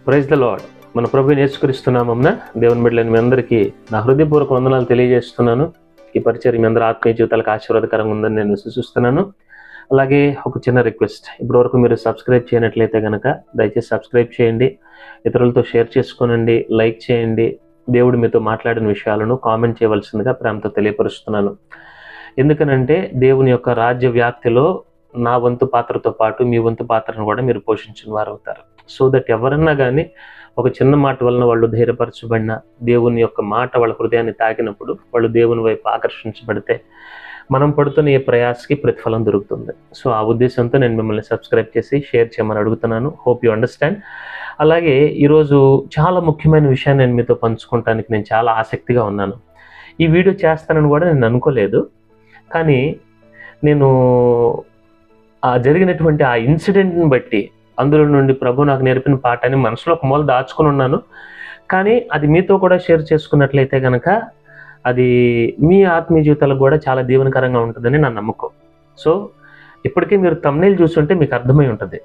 Praise the lord. మన ప్రభువుని యేసుక్రీస్తునామమున దేవుని బిడ్డలైన మీ అందరికీ నా హృదయపూర్వక వందనాలు తెలియజేస్తున్నాను. ఈ పరిచర్య మీ అందరి ఆత్మీయ జీవితాలకు ఆశీర్వాదకరంగా ఉందని నేను విశ్వసిస్తున్నాను. అలాగే ఒక చిన్న రిక్వెస్ట్, ఇప్పటివరకు మీరు సబ్స్క్రైబ్ చేయనట్లయితే కనుక దయచేసి సబ్స్క్రైబ్ చేయండి, ఇతరులతో షేర్ చేసుకోనండి, లైక్ చేయండి. దేవుడు మీతో మాట్లాడిన విషయాలను కామెంట్ చేయవలసిందిగా ప్రేమతో తెలియపరుస్తున్నాను. ఎందుకనంటే దేవుని యొక్క రాజ్య వ్యాప్తిలో నా వంతు పాత్రతో పాటు మీ వంతు పాత్రను కూడా మీరు పోషించిన వారు అవుతారు. సో దట్ ఎవరన్నా కానీ ఒక చిన్న మాట వలన వాళ్ళు ధైర్యపరచబడిన, దేవుని యొక్క మాట వాళ్ళ హృదయాన్ని తాకినప్పుడు వాళ్ళు దేవుని వైపు ఆకర్షించబడితే మనం పడుతున్న ఈ ప్రయాసకి ప్రతిఫలం దొరుకుతుంది. సో ఆ ఉద్దేశంతో నేను మిమ్మల్ని సబ్స్క్రైబ్ చేసి షేర్ చేయమని అడుగుతున్నాను. Hope you understand. అలాగే ఈరోజు చాలా ముఖ్యమైన విషయాన్ని నేను మీతో పంచుకోవటానికి నేను చాలా ఆసక్తిగా ఉన్నాను. ఈ వీడియో చేస్తానని కూడా నేను అనుకోలేదు, కానీ నేను జరిగినటువంటి ఆ ఇన్సిడెంట్ని బట్టి అందులో నుండి ప్రభు నాకు నేర్పిన పాఠాన్ని మనసులో ఒక మూల దాచుకుని ఉన్నాను. కానీ అది మీతో కూడా షేర్ చేసుకున్నట్లయితే కనుక అది మీ ఆత్మీయ జీవితాలకు కూడా చాలా దీవెనకరంగా ఉంటుందని నా నమ్మకం. సో ఇప్పటికే మీరు థంబ్నెయిల్ చూస్తుంటే మీకు అర్థమై ఉంటుంది.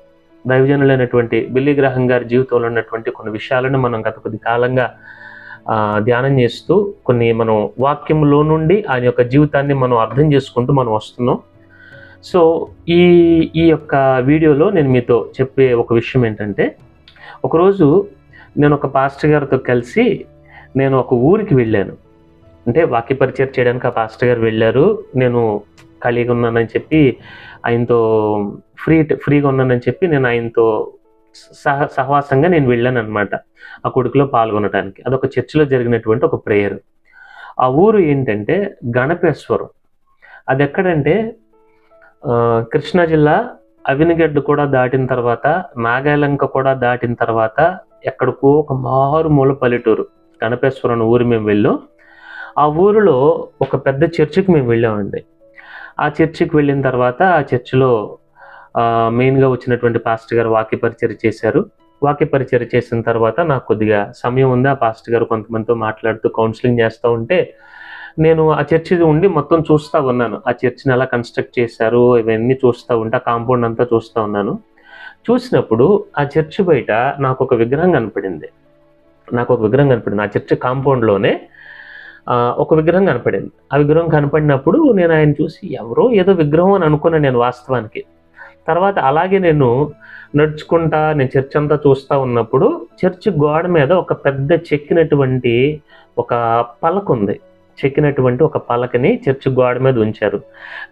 దైవజనులైనటువంటి బిల్లీ గ్రహం గారి జీవితంలో ఉన్నటువంటి కొన్ని విషయాలను మనం గత కొద్ది కాలంగా ధ్యానం చేస్తూ కొన్ని మనం వాక్యంలో నుండి ఆయన యొక్క జీవితాన్ని మనం అర్థం చేసుకుంటూ మనం వస్తున్నాం. సో ఈ యొక్క వీడియోలో నేను మీతో చెప్పే ఒక విషయం ఏంటంటే, ఒకరోజు నేను ఒక పాస్టర్ గారితో కలిసి నేను ఒక ఊరికి వెళ్ళాను. అంటే వాక్య పరిచయం చేయడానికి ఆ పాస్టర్ గారు వెళ్ళారు. నేను ఖాళీగా ఉన్నానని చెప్పి ఆయనతో ఫ్రీగా ఉన్నానని చెప్పి నేను ఆయనతో సహవాసంగా నేను వెళ్ళాను అనమాట ఆ కొడుకులో పాల్గొనడానికి. అదొక చర్చిలో జరిగినటువంటి ఒక ప్రేయర్. ఆ ఊరు ఏంటంటే గణపేశ్వరం. అది ఎక్కడంటే కృష్ణా జిల్లా అవినిగడ్డ కూడా దాటిన తర్వాత, నాగాలంక కూడా దాటిన తర్వాత ఎక్కడికో ఒక మారుమూల పల్లెటూరు గణపేశ్వరం ఊరు మేము వెళ్ళాం. ఆ ఊరిలో ఒక పెద్ద చర్చికి మేము వెళ్ళామండి. ఆ చర్చికి వెళ్ళిన తర్వాత ఆ చర్చిలో మెయిన్గా వచ్చినటువంటి పాస్టర్ గారు వాక్య పరిచర్య చేశారు. వాక్య పరిచర్య చేసిన తర్వాత నాకు కొద్దిగా సమయం ఉంది. ఆ పాస్టర్ గారు కొంతమందితో మాట్లాడుతూ కౌన్సిలింగ్ చేస్తూ ఉంటే నేను ఆ చర్చి ఉండి మొత్తం చూస్తూ ఉన్నాను. ఆ చర్చిని ఎలా కన్స్ట్రక్ట్ చేశారు ఇవన్నీ చూస్తూ ఉంటే, ఆ కాంపౌండ్ అంతా చూస్తూ ఉన్నాను. చూసినప్పుడు ఆ చర్చి బయట నాకు ఒక విగ్రహం కనపడింది. ఆ చర్చి కాంపౌండ్లోనే ఒక విగ్రహం కనపడింది. ఆ విగ్రహం కనపడినప్పుడు నేను ఆయన చూసి ఎవరో ఏదో విగ్రహం అని అనుకున్నాను నేను వాస్తవానికి. తర్వాత అలాగే నేను నడుచుకుంటా నేను చర్చ్ అంతా చూస్తూ ఉన్నప్పుడు చర్చి గోడ మీద ఒక పెద్ద చెక్కినటువంటి ఒక పలక ఉంది. చెక్కినటువంటి ఒక పలకని చర్చి గోడ మీద ఉంచారు.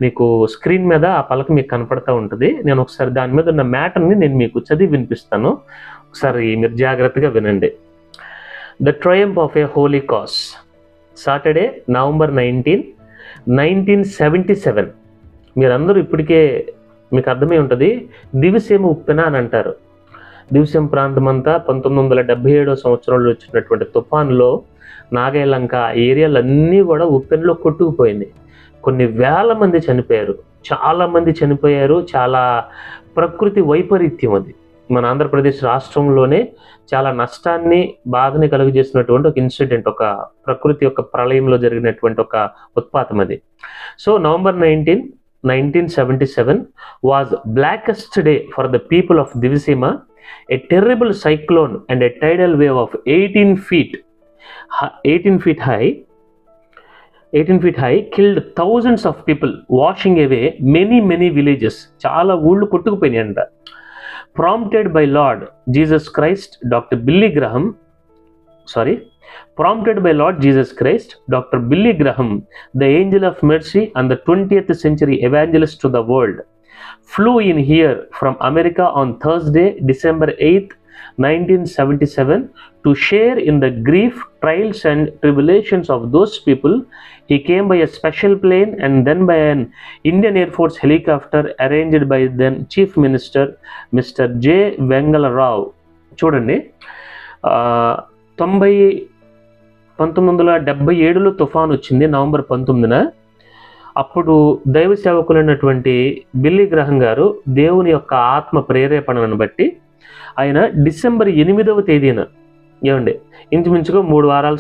మీకు స్క్రీన్ మీద ఆ పలక మీకు కనపడతా ఉంటుంది. నేను ఒకసారి దాని మీద ఉన్న మ్యాటర్ని నేను మీకు చదివి వినిపిస్తాను. ఒకసారి మీరు జాగ్రత్తగా వినండి. The triumph of a holy cause, Saturday November 19, 1977. మీరందరూ ఇప్పటికే మీకు అర్థమై ఉంటుంది. దివిసీమ ఉప్పెన అని అంటారు. దివిసీమ ప్రాంతం అంతా 1977 సంవత్సరంలో వచ్చినటువంటి తుఫాన్లో నాగాలంక ఏరియాలన్నీ కూడా ఉప్పెనలో కొట్టుకుపోయింది. కొన్ని వేల మంది చనిపోయారు, చాలామంది చనిపోయారు. చాలా ప్రకృతి వైపరీత్యం అది. మన ఆంధ్రప్రదేశ్ రాష్ట్రంలోనే చాలా నష్టాన్ని, బాధని కలుగజేసినటువంటి ఒక ఇన్సిడెంట్, ఒక ప్రకృతి యొక్క ప్రళయంలో జరిగినటువంటి ఒక ఉత్పాతం అది. So November 19, 1977 was blackest day for the people of Divisima. A terrible cyclone and a tidal wave of 18 feet high killed thousands of people, washing away many villages. చాలా ఊళ్ళు కొట్టుకుపోయినాయంట. Prompted by Lord Jesus Christ, Dr. Billy Graham, the angel of mercy and the 20th century evangelist to the world, flew in here from America on Thursday, December 8th, 1977 to share in the grief, trials and tribulations of those people. He came by a special plane and then by an Indian Air Force helicopter arranged by then Chief Minister Mr. J. Vengala Rao. చూడండి, 1977లో తుఫాన్ వచ్చింది November 19న. అప్పుడు దైవ సేవకులైనటువంటి Billy గ్రహం గారు దేవుని యొక్క ఆత్మ ప్రేరేపణను బట్టి ఆయన డిసెంబర్ 8వ తేదీన, ఏమండి ఇంచుమించుగా 4 వారాల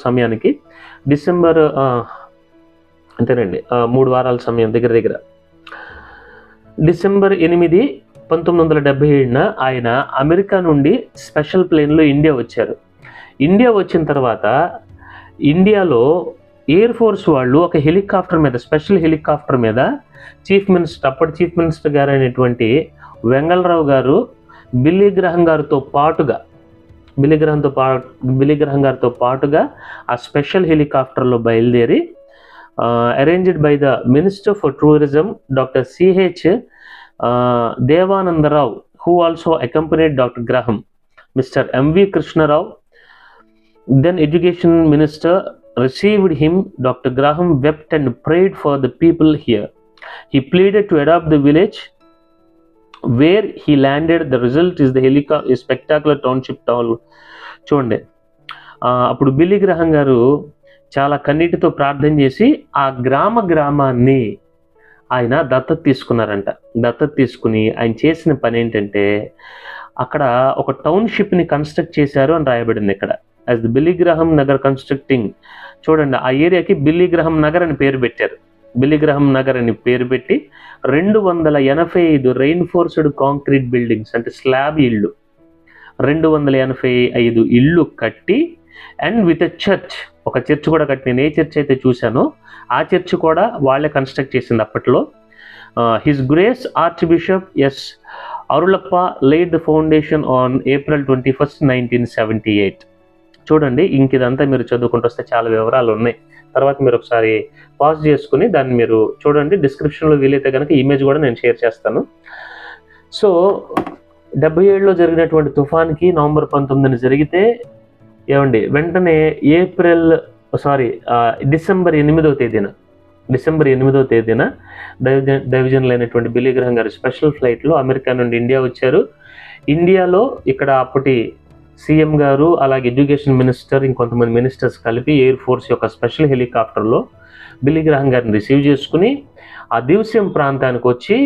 సమయానికి డిసెంబర్ అంతేనండి 3 వారాల సమయం దగ్గర December 8, 1977 ఆయన అమెరికా నుండి స్పెషల్ ప్లేన్లో ఇండియా వచ్చారు. ఇండియా వచ్చిన తర్వాత ఇండియాలో ఎయిర్ ఫోర్స్ వాళ్ళు ఒక హెలికాప్టర్ మీద, స్పెషల్ హెలికాప్టర్ మీద అప్పటి చీఫ్ మినిస్టర్ గారు అయినటువంటి వెంగళరావు గారు బిల్లీ గ్రహం గారితో పాటుగా ఆ స్పెషల్ హెలికాప్టర్లో బయలుదేరి arranged by the minister for tourism doctor CH Devanandarao, who also accompanied Dr. Graham, Mr. M.V. Krishnarao, then education minister, received him. Dr. Graham wept and prayed for the people here. He pleaded to adopt the village where he landed. The result is the spectacular township town. చూడండి, అప్పుడు Billy గ్రహం గారు చాలా కన్నీటితో ప్రార్థన చేసి ఆ గ్రామాన్ని ఆయన దత్తత తీసుకున్నారంట. దత్తత తీసుకుని ఆయన చేసిన పని ఏంటంటే అక్కడ ఒక టౌన్షిప్ని కన్స్ట్రక్ట్ చేశారు అని రాయబడింది ఇక్కడ. యాజ్ ది బిల్లీ గ్రహం నగర్ కన్స్ట్రక్టింగ్. చూడండి, ఆ ఏరియాకి బిల్లీ గ్రహం నగర్ అని పేరు పెట్టారు. బిల్లీ గ్రహం నగర్ అని పేరు పెట్టి 285 రెయిన్ఫోర్స్డ్ కాంక్రీట్ బిల్డింగ్స్, అంటే స్లాబ్ ఇళ్ళు, 285 ఇళ్ళు కట్టి, అండ్ విత్ ఎ చర్చ్, ఒక చర్చ్ కూడా కట్టి, నేను ఏ చర్చ్ అయితే చూశానో ఆ చర్చ్ కూడా వాళ్ళే కన్స్ట్రక్ట్ చేసింది అప్పట్లో. His grace archbishop S Arulappa laid the foundation on April 21st, 1978. చూడండి, ఇంక ఇదంతా మీరు చదువుకుంటూ వస్తే చాలా వివరాలు ఉన్నాయి. తర్వాత మీరు ఒకసారి పాజ్ చేసుకుని దాన్ని మీరు చూడండి. డిస్క్రిప్షన్లో వీలైతే కనుక ఇమేజ్ కూడా నేను షేర్ చేస్తాను. సో 77లో జరిగినటువంటి తుఫాన్కి నవంబర్ 19 జరిగితే ఏమండి, వెంటనే డిసెంబర్ 8వ తేదీన దైవజనులు అయినటువంటి బిల్లీ గ్రహం గారు స్పెషల్ ఫ్లైట్లో అమెరికా నుండి ఇండియా వచ్చారు. ఇండియాలో ఇక్కడ అప్పటి సీఎం గారు, అలాగే ఎడ్యుకేషన్ మినిస్టర్, ఇంకొంతమంది మినిస్టర్స్ కలిపి ఎయిర్ ఫోర్స్ యొక్క స్పెషల్ హెలికాప్టర్లో బిల్లీ గ్రహం గారిని రిసీవ్ చేసుకుని ఆ దివ్యం ప్రాంతానికి వచ్చి,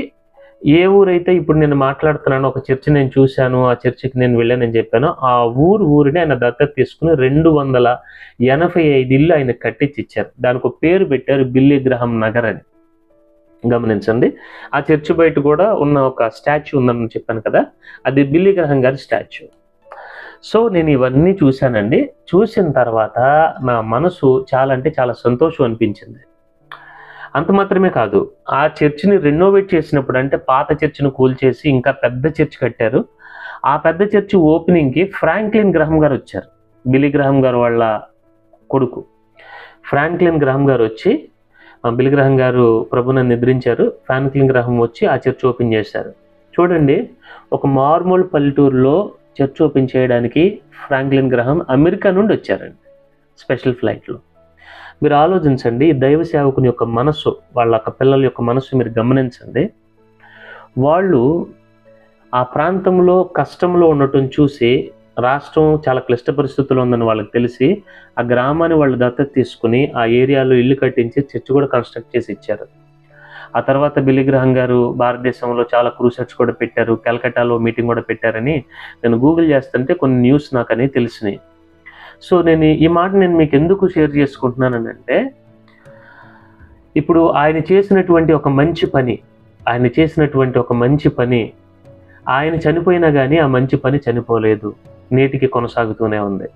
ఏ ఊరైతే ఇప్పుడు నేను మాట్లాడుతున్నానో ఒక చర్చ్ నేను చూశాను, ఆ చర్చికి నేను వెళ్ళానని చెప్పాను, ఆ ఊరిని ఆయన దత్తత తీసుకుని 285 ఇళ్ళు ఆయన కట్టించి ఇచ్చారు. దానికి ఒక పేరు పెట్టారు, బిల్లీ గ్రహం నగర్ అని. గమనించండి, ఆ చర్చ్ బయట కూడా ఉన్న ఒక స్టాచ్యూ ఉందని చెప్పాను కదా, అది బిల్లీ గ్రహం గారి స్టాచ్యూ. సో నేను ఇవన్నీ చూశానండి. చూసిన తర్వాత నా మనసు చాలా అంటే చాలా సంతోషం అనిపించింది. అంత మాత్రమే కాదు, ఆ చర్చిని రెనోవేట్ చేసినప్పుడు, అంటే పాత చర్చిని కూల్చేసి ఇంకా పెద్ద చర్చ్ కట్టారు. ఆ పెద్ద చర్చి ఓపెనింగ్కి ఫ్రాంక్లిన్ గ్రహం గారు వచ్చారు. బిల్లీ గ్రహం గారు వాళ్ళ కొడుకు ఫ్రాంక్లిన్ గ్రహం గారు వచ్చి, బిల్లీ గ్రహం గారు ప్రభుని నిద్రించారు, ఫ్రాంక్లిన్ గ్రహం వచ్చి ఆ చర్చ్ ఓపెన్ చేశారు. చూడండి, ఒక మార్మూల్ పల్లెటూరులో చర్చ్ ఓపెన్ చేయడానికి ఫ్రాంక్లిన్ గ్రహం అమెరికా నుండి వచ్చారండి స్పెషల్ ఫ్లైట్లో. మీరు ఆలోచించండి, దైవ సేవకుని యొక్క మనస్సు, వాళ్ళ యొక్క పిల్లల యొక్క మనస్సు మీరు గమనించండి. వాళ్ళు ఆ ప్రాంతంలో కష్టంలో ఉండటం చూసి, రాష్ట్రం చాలా క్లిష్ట పరిస్థితుల్లో ఉందని వాళ్ళకి తెలిసి, ఆ గ్రామాన్ని వాళ్ళు దత్తత తీసుకుని ఆ ఏరియాలో ఇల్లు కట్టించి చర్చ్ కూడా కన్స్ట్రక్ట్ చేసి ఇచ్చారు. ఆ తర్వాత బిల్లీ గ్రహం గారు భారతదేశంలో చాలా క్రూసెడ్స్ కూడా పెట్టారు, కలకట్టాలో మీటింగ్ కూడా పెట్టారని నేను గూగుల్ చేస్తుంటే కొన్ని న్యూస్ నాకు అని తెలిసినాయి. సో ఈ మాట నేను మీకు ఎందుకు షేర్ చేసుకుంటున్నానంటే, ఇప్పుడు ఆయన చేసినటువంటి ఒక మంచి పని ఆయన చనిపోయినా కానీ ఆ మంచి పని చనిపోలేదు, నేటికి కొనసాగుతూనే ఉంది.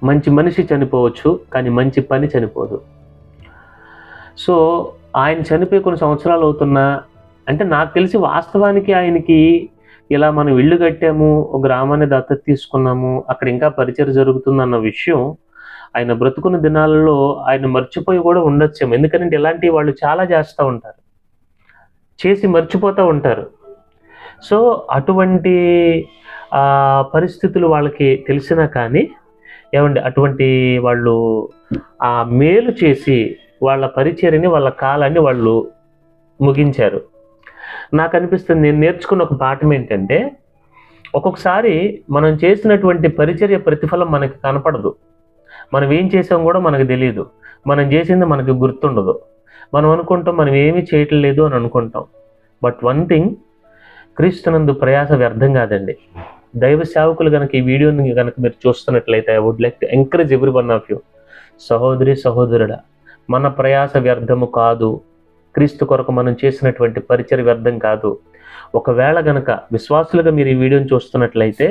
మంచి మనిషి చనిపోవచ్చు, కానీ మంచి పని చనిపోదు. సో ఆయన చనిపోయి కొన్ని సంవత్సరాలు అవుతున్నా, అంటే నాకు తెలిసి వాస్తవానికి ఆయనకి ఇలా మనం ఇల్లు కట్టాము, ఒక గ్రామాన్ని దత్తత తీసుకున్నాము, అక్కడ ఇంకా పరిచయం జరుగుతుందన్న విషయం ఆయన బ్రతుకున్న దినాలలో ఆయన మర్చిపోయి కూడా ఉండొచ్చేమో. ఎందుకంటే ఇలాంటి వాళ్ళు చాలా చేస్తూ ఉంటారు, చేసి మర్చిపోతూ ఉంటారు. సో అటువంటి పరిస్థితులు వాళ్ళకి తెలిసినా కానీ అటువంటి వాళ్ళు ఆ మేలు చేసి వాళ్ళ పరిచర్యని, వాళ్ళ కాలాన్ని వాళ్ళు ముగించారు. నాకు అనిపిస్తుంది, నేను నేర్చుకున్న ఒక పాఠం ఏంటంటే, ఒక్కొక్కసారి మనం చేసినటువంటి పరిచర్య ప్రతిఫలం మనకి కనపడదు, మనం ఏం చేసాం కూడా మనకు తెలియదు, మనం చేసింది మనకు గుర్తుండదు, మనం అనుకుంటాం మనం ఏమీ చేయట్లేదు అని అనుకుంటాం. బట్ వన్ థింగ్, క్రీస్తునందు ప్రయాస వ్యర్థం కాదండి. దైవ సేవకులు కనుక ఈ వీడియోని కనుక మీరు చూస్తున్నట్లయితే, I would like to encourage every one of you, సహోదరి సహోదరుడా, మన ప్రయాస వ్యర్థము కాదు, క్రీస్తు కొరకు మనం చేసినటువంటి పరిచర్య వ్యర్థం కాదు. ఒకవేళ గనక విశ్వాసులుగా మీరు ఈ వీడియోని చూస్తున్నట్లయితే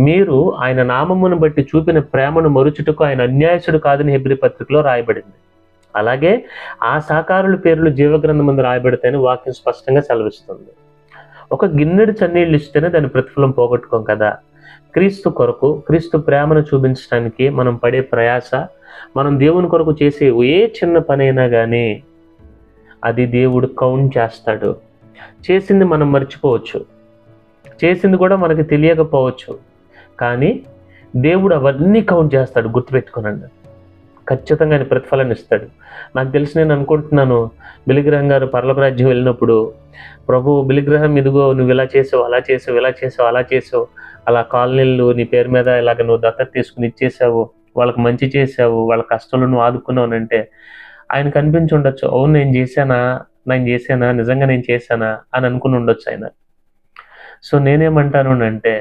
మీరు ఆయన నామమును బట్టి చూపిన ప్రేమను మరుచుటకు ఆయన అన్యాయసుడు కాదని హెబ్రీ పత్రికలో రాయబడింది. అలాగే ఆ సాకారుల పేర్లు జీవగ్రంథమందు రాయబడతాయని వాక్యం స్పష్టంగా సెలవిస్తుంది. ఒక గిన్నెడు చన్నీళ్ళు ఇస్తేనే దాని ప్రతిఫలం పోగొట్టుకోం కదా. క్రీస్తు కొరకు, క్రీస్తు ప్రేమను చూపించడానికి మనం పడే ప్రయాస, మనం దేవుని కొరకు చేసే ఏ చిన్న పనైనా కానీ అది దేవుడు కౌంట్ చేస్తాడు. చేసింది మనం మర్చిపోవచ్చు, చేసింది కూడా మనకి తెలియకపోవచ్చు, కానీ దేవుడు అవన్నీ కౌంట్ చేస్తాడు. గుర్తుపెట్టుకోనండి, ఖచ్చితంగా ఆయన ప్రతిఫలాన్ని ఇస్తాడు. నాకు తెలిసి నేను అనుకుంటున్నాను, బిలిగ్రహం గారు పరలోక రాజ్యం వెళ్ళినప్పుడు ప్రభు బిలిగ్రహం ఇదిగో నువ్వు ఇలా చేసావు, అలా చేసావు, ఇలా చేసావు, అలా చేసావు, అలా కాలనీలు నీ పేరు మీద ఇలాగ నువ్వు దత్తత తీసుకుని ఇచ్చేసావు, వాళ్ళకి మంచి చేసావు, వాళ్ళ కష్టంలో నువ్వు ఆదుకున్నావు అంటే ఆయన కనిపించి ఉండొచ్చు. అవును నేను చేశానా, నిజంగా నేను చేశానా అని అనుకుని ఉండొచ్చు ఆయన. సో నేనేమంటాను అంటే,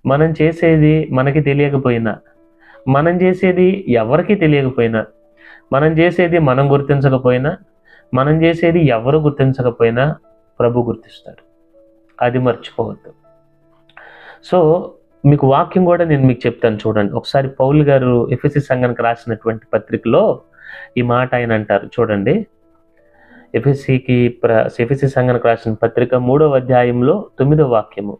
మనం చేసేది మనకి తెలియకపోయినా, మనం చేసేది ఎవరికి తెలియకపోయినా, మనం చేసేది మనం గుర్తించకపోయినా, మనం చేసేది ఎవరు గుర్తించకపోయినా ప్రభు గుర్తిస్తాడు. అది మర్చిపోవద్దు. సో మీకు వాక్యం కూడా నేను మీకు చెప్తాను చూడండి. ఒకసారి పౌలు గారు ఎఫెసీ సంఘానికి రాసినటువంటి పత్రికలో ఈ మాట ఆయన అంటారు చూడండి. ఎఫెసీ సంఘానికి రాసిన పత్రిక 3వ అధ్యాయంలో 9వ వాక్యము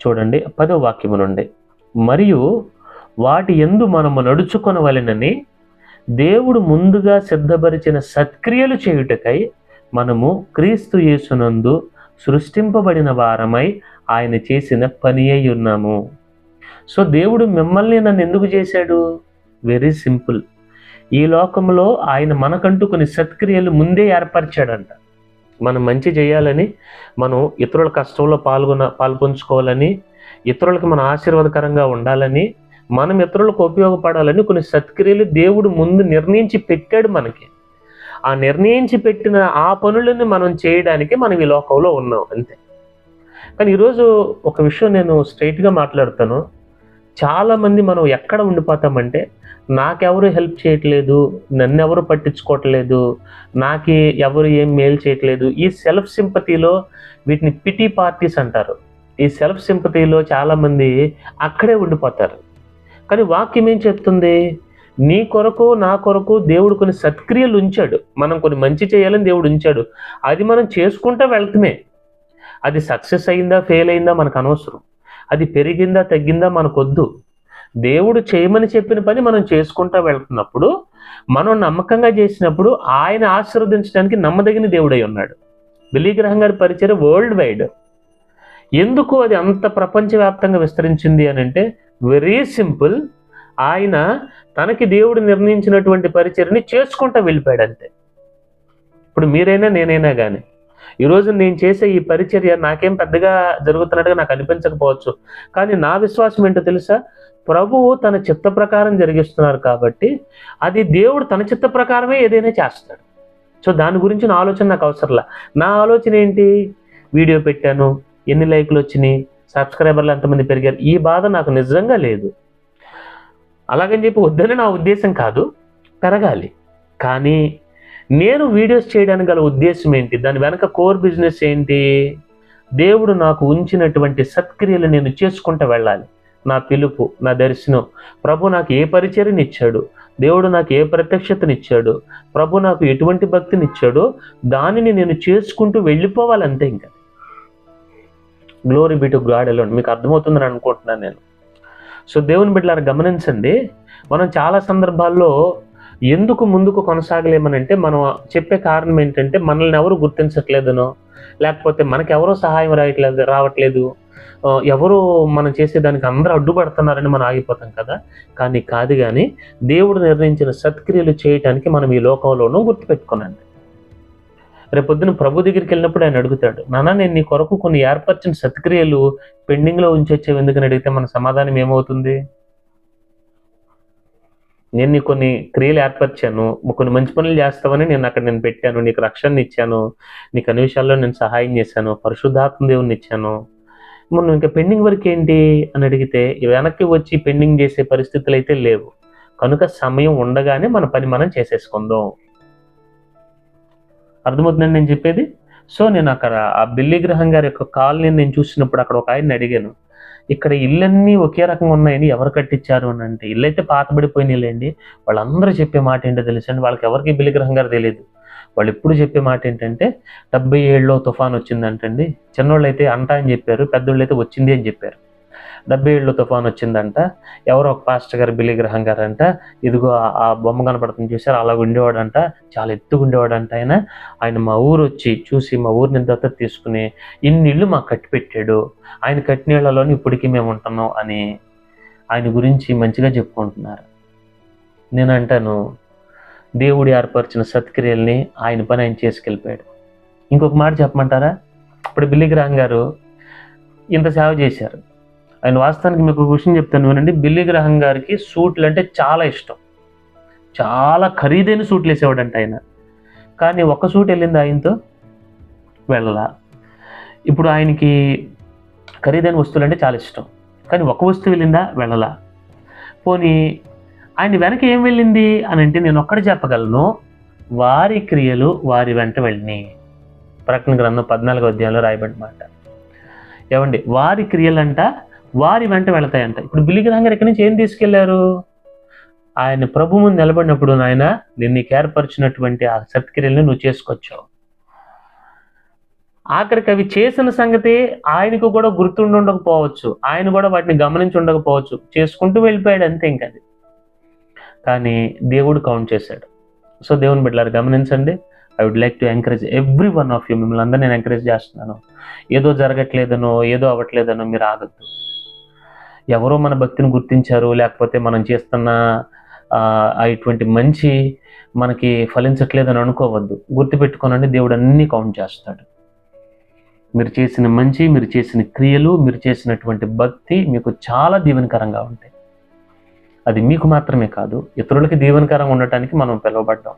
చూడండి, 10వ వాక్యము నుండి, మరియు వాటి యందు మనము నడుచుకొనవలెనని దేవుడు ముందుగా సిద్ధపరిచిన సత్క్రియలు చేయుటకై మనము క్రీస్తు యేసునందు సృష్టింపబడిన వారమై ఆయన చేసిన పని అయి ఉన్నాము. సో దేవుడు మిమ్మల్ని నన్ను ఎందుకు చేశాడు? Very simple. ఈ లోకంలో ఆయన మనకంటూ కొన్ని సత్క్రియలు ముందే ఏర్పరిచాడంట. మనం మంచి చేయాలని, మనం ఇతరుల కష్టంలో పాల్పంచుకోవాలని, ఇతరులకు మన ఆశీర్వాదకరంగా ఉండాలని, మనం ఇతరులకు ఉపయోగపడాలని కొన్ని సత్క్రియలు దేవుడు ముందు నిర్ణయించి పెట్టాడు మనకి. ఆ నిర్ణయించి పెట్టిన ఆ పనులను మనం చేయడానికి మనం ఈ లోకంలో ఉన్నాం అంతే. కానీ ఈరోజు ఒక విషయం నేను స్ట్రైట్గా మాట్లాడతాను. చాలామంది మనం ఎక్కడ ఉండిపోతామంటే, నాకెవరు హెల్ప్ చేయట్లేదు, నన్ను ఎవరు పట్టించుకోవట్లేదు, నాకు ఎవరు ఏం మేలు చేయట్లేదు, ఈ సెల్ఫ్ సింపతిలో, వీటిని పిటీ పార్టీస్ అంటారు, ఈ సెల్ఫ్ సింపతిలో చాలామంది అక్కడే ఉండిపోతారు. కానీ వాక్యం ఏం చెప్తుంది? నీ కొరకు నా కొరకు దేవుడు కొన్ని సత్క్రియలు ఉంచాడు. మనం కొన్ని మంచి చేయాలని దేవుడు ఉంచాడు. అది మనం చేసుకుంటూ వెళ్తామే. అది సక్సెస్ అయిందా ఫెయిల్ అయిందా మనకు అనవసరం. అది పెరిగిందా తగ్గిందా మనకొద్దు. దేవుడు చేయమని చెప్పిన పని మనం చేసుకుంటూ వెళ్తున్నప్పుడు, మనం నమ్మకంగా చేసినప్పుడు ఆయన ఆశీర్వదించడానికి నమ్మదగిన దేవుడై ఉన్నాడు. బిలీగ్రహం గారి పరిచయం వరల్డ్ వైడ్. ఎందుకు అది అంత ప్రపంచవ్యాప్తంగా విస్తరించింది అని అంటే, వెరీ సింపుల్. ఆయన తనకి దేవుడు నిర్ణయించినటువంటి పరిచర్ని చేసుకుంటూ వెళ్ళిపోయాడు అంతే. ఇప్పుడు మీరైనా నేనైనా కానీ ఈరోజు నేను చేసే ఈ పరిచర్య నాకేం పెద్దగా జరుగుతున్నట్టుగా నాకు అనిపించకపోవచ్చు, కానీ నా విశ్వాసం ఏంటో తెలుసా? ప్రభువు తన చిత్త ప్రకారం జరిగిస్తున్నారు కాబట్టి అది దేవుడు తన చిత్త ప్రకారమే ఏదైనా చేస్తాడు. సో దాని గురించి నా ఆలోచన నాకు అవసరంలా. నా ఆలోచన ఏంటి? వీడియో పెట్టాను, ఎన్ని లైకులు వచ్చినాయి, సబ్స్క్రైబర్లు ఎంతమంది పెరిగారు, ఈ బాధ నాకు నిజంగా లేదు. అలాగని చెప్పి వద్దని నా ఉద్దేశం కాదు, పెరగాలి. కానీ నేను వీడియోస్ చేయడానికి గల ఉద్దేశం ఏంటి? దాని వెనక కోర్ బిజినెస్ ఏంటి? దేవుడు నాకు ఉంచినటువంటి సత్క్రియలు నేను చేసుకుంటూ వెళ్ళాలి. నా పిలుపు, నా దర్శనం, ప్రభు నాకు ఏ పరిచర్యనిచ్చాడు, దేవుడు నాకు ఏ ప్రత్యక్షతనిచ్చాడు, ప్రభు నాకు ఎటువంటి భక్తినిచ్చాడో దానిని నేను చేసుకుంటూ వెళ్ళిపోవాలంతే. ఇంకా glory be to God alone. మీకు అర్థమవుతుందని అనుకుంటున్నాను నేను. సో దేవుని బిడ్డలారా గమనించండి, మనం చాలా సందర్భాల్లో ఎందుకు ముందుకు కొనసాగలేమనంటే, మనం చెప్పే కారణం ఏంటంటే మనల్ని ఎవరు గుర్తించట్లేదనో, లేకపోతే మనకి ఎవరో సహాయం రావట్లేదు, ఎవరు మనం చేసేదానికి అందరూ అడ్డుపడుతున్నారని మనం ఆగిపోతాం కదా. కానీ కాదు, కానీ దేవుడు నిర్ణయించిన సత్క్రియలు చేయటానికి మనం ఈ లోకంలోనూ గుర్తుపెట్టుకోనండి. రేపొద్దున ప్రభు దగ్గరికి వెళ్ళినప్పుడు ఆయన అడుగుతాడు, నాన్న నేను నీ కొరకు కొన్ని ఏర్పరిచిన సత్క్రియలు పెండింగ్లో ఉంచొచ్చేవి ఎందుకని అడిగితే మన సమాధానం ఏమవుతుంది? నేను నీకు కొన్ని క్రియలు ఏర్పరిచాను, కొన్ని మంచి పనులు చేస్తావని నేను పెట్టాను, నీకు రక్షణ ఇచ్చాను, నీకు అన్ని విషయాల్లో నేను సహాయం చేశాను, పరిశుద్ధాత్మ దేవుని ఇచ్చాను, మనం ఇంకా పెండింగ్ వర్క్ ఏంటి అని అడిగితే వెనక్కి వచ్చి పెండింగ్ చేసే పరిస్థితులు అయితే లేవు. కనుక సమయం ఉండగానే మన పని మనం చేసేసుకుందాం. అర్థమవుతుందండి నేను చెప్పేది? సో నేను అక్కడ ఆ బిల్లి గ్రహం గారి యొక్క కాలనీ నేను చూసినప్పుడు అక్కడ ఒక ఆయన్ని అడిగాను, ఇక్కడ ఇళ్ళన్నీ ఒకే రకంగా ఉన్నాయని ఎవరు కట్టించారు అని అంటే, ఇల్లు అయితే పాతబడిపోయిన ఇల్లండి. వాళ్ళందరూ చెప్పే మాట ఏంటో తెలుసండి, వాళ్ళకి ఎవరికి బిల్లి గ్రహం గారు తెలియదు. వాళ్ళు ఎప్పుడు చెప్పే మాట ఏంటంటే 77లో తుఫాన్ వచ్చిందంటండి. చిన్నోళ్ళు అయితే అంట అని చెప్పారు, పెద్దోళ్ళు అయితే వచ్చింది అని చెప్పారు. 77లో తుఫాన్ వచ్చిందంట. ఎవరో ఒక పాస్టర్ గారు బిల్లి గ్రహం గారు అంట, ఇదిగో ఆ బొమ్మ కనపడుతుంది చూసారు, అలాగ ఉండేవాడంట, చాలా ఎత్తుగా ఉండేవాడంట ఆయన మా ఊరు వచ్చి చూసి మా ఊరిని దత్తత తీసుకుని ఇన్ని ఇళ్ళు మాకు కట్టి పెట్టాడు, ఆయన కట్టిన ఇళ్లలోని ఇప్పటికీ మేము ఉంటున్నాం అని ఆయన గురించి మంచిగా చెప్పుకుంటున్నారు. నేను అంటాను, దేవుడు ఏర్పరిచిన సత్క్రియల్ని ఆయన పని ఆయన చేసుకెళ్ళిపోయాడు. ఇంకొక మాట చెప్పమంటారా? ఇప్పుడు బిల్లి గ్రహం గారు ఇంత సేవ చేశారు. ఆయన వాస్తవానికి మీకు ఒక విషయం చెప్తాను వినండి. బిల్లి గ్రహం గారికి సూట్లు అంటే చాలా ఇష్టం. చాలా ఖరీదైన సూట్లు వేసేవాడంట ఆయన. కానీ ఒక్క సూట్ వెళ్ళింది ఆయనతో వెళ్ళలా. ఇప్పుడు ఆయనకి ఖరీదైన వస్తువులు అంటే చాలా ఇష్టం, కానీ ఒక వస్తువు వెళ్ళిందా? వెళ్ళలా. పోనీ ఆయన వెనక ఏం వెళ్ళింది అని అంటే నేను ఒక్కటి చెప్పగలను, వారి క్రియలు వారి వెంట వెళ్ళినాయి. ప్రకటన గ్రంథం 14వ అధ్యాయంలో రాయబడిన మాట. ఏమండి, వారి క్రియలంట వారి వెంట వెళతాయంట. ఇప్పుడు బిల్లి గ్రహం గారు ఎక్కడి నుంచి ఏం తీసుకెళ్లారు? ఆయన ప్రభు ముందు నిలబడినప్పుడు, నాయన నేను నీకు ఏర్పరిచినటువంటి ఆ సత్క్రియలను నువ్వు చేసుకొచ్చావు. ఆఖరికి అవి చేసిన సంగతి ఆయనకు కూడా గుర్తుండి ఉండకపోవచ్చు, ఆయన కూడా వాటిని గమనించి ఉండకపోవచ్చు, చేసుకుంటూ వెళ్ళిపోయాడు అంతే. ఇంకా అది కానీ దేవుడు కౌంట్ చేశాడు. సో దేవుని బిడ్డలారా గమనించండి. I would like to encourage every one of you. మిమ్మల్ని అందరూ నేను ఎంకరేజ్ చేస్తున్నాను. ఏదో జరగట్లేదనో ఏదో అవ్వట్లేదనో మీరు ఆగద్దు. ఎవరో మన భక్తిని గుర్తించారు, లేకపోతే మనం చేస్తున్న ఇటువంటి మంచి మనకి ఫలించట్లేదని అనుకోవద్దు. గుర్తుపెట్టుకోనండి, దేవుడు అన్నీ కౌంట్ చేస్తాడు. మీరు చేసిన మంచి, మీరు చేసిన క్రియలు, మీరు చేసినటువంటి భక్తి మీకు చాలా దీవెనకరంగా ఉంటాయి. అది మీకు మాత్రమే కాదు, ఇతరులకి దీవెనకరంగా ఉండటానికి మనం పిలువబడ్డాం.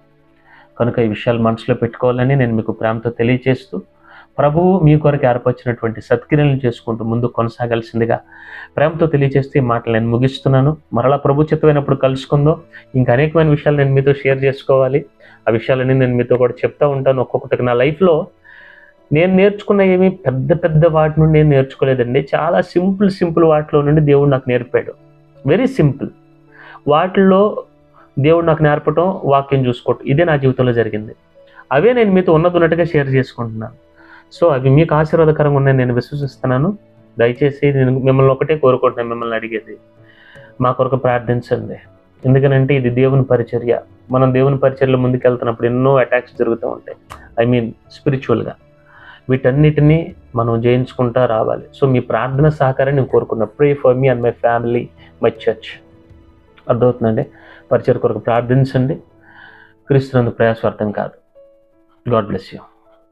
కనుక ఈ విషయాలు మనసులో పెట్టుకోవాలని నేను మీకు ప్రేమతో తెలియజేస్తూ, ప్రభువు మీ కొరకు ఏర్పరిచినటువంటి సత్క్రియలను చేసుకుంటూ ముందు కొనసాగాల్సిందిగా ప్రేమతో తెలియజేస్తూ ఈ మాటలు నేను ముగిస్తున్నాను. మరలా ప్రభు చిత్తమైనప్పుడు కలుసుకుందాం. ఇంకా అనేకమైన విషయాలు నేను మీతో షేర్ చేసుకోవాలి. ఆ విషయాలన్నీ నేను మీతో కూడా చెప్తూ ఉంటాను. ఒక్కొక్కటి నా లైఫ్లో నేను నేర్చుకున్న ఏమి పెద్ద పెద్ద వాటి నుండి నేను నేర్చుకోలేదండి. చాలా సింపుల్ వాటిలో నుండి దేవుడు నాకు నేర్పాడు. వెరీ సింపుల్ వాటిల్లో దేవుడు నాకు నేర్పటం, వాక్యం చూసుకోవటం, ఇదే నా జీవితంలో జరిగింది. అవే నేను మీతో ఉన్నట్టుగా షేర్ చేసుకుంటున్నాను. సో అవి మీకు ఆశీర్వాదకరంగా ఉన్నాయని నేను విశ్వసిస్తున్నాను. దయచేసి నేను మిమ్మల్ని ఒకటే కోరుకుంటున్నాను, మిమ్మల్ని అడిగేది మా కొరకు ప్రార్థించండి. ఎందుకనంటే ఇది దేవుని పరిచర్య. మనం దేవుని పరిచర్యలో ముందుకెళ్తున్నప్పుడు ఎన్నో అటాక్స్ జరుగుతూ ఉంటాయి, ఐ మీన్ స్పిరిచువల్గా. వీటన్నిటినీ మనం జయించుకుంటూ రావాలి. సో మీ ప్రార్థన సహకారాన్ని నేను కోరుకున్నా. Pray for me and my family, my church. అర్థమవుతుందండి? పరిచర్య కొరకు ప్రార్థించండి. క్రీస్తునందు ప్రయాసవార్థం కాదు. God bless you.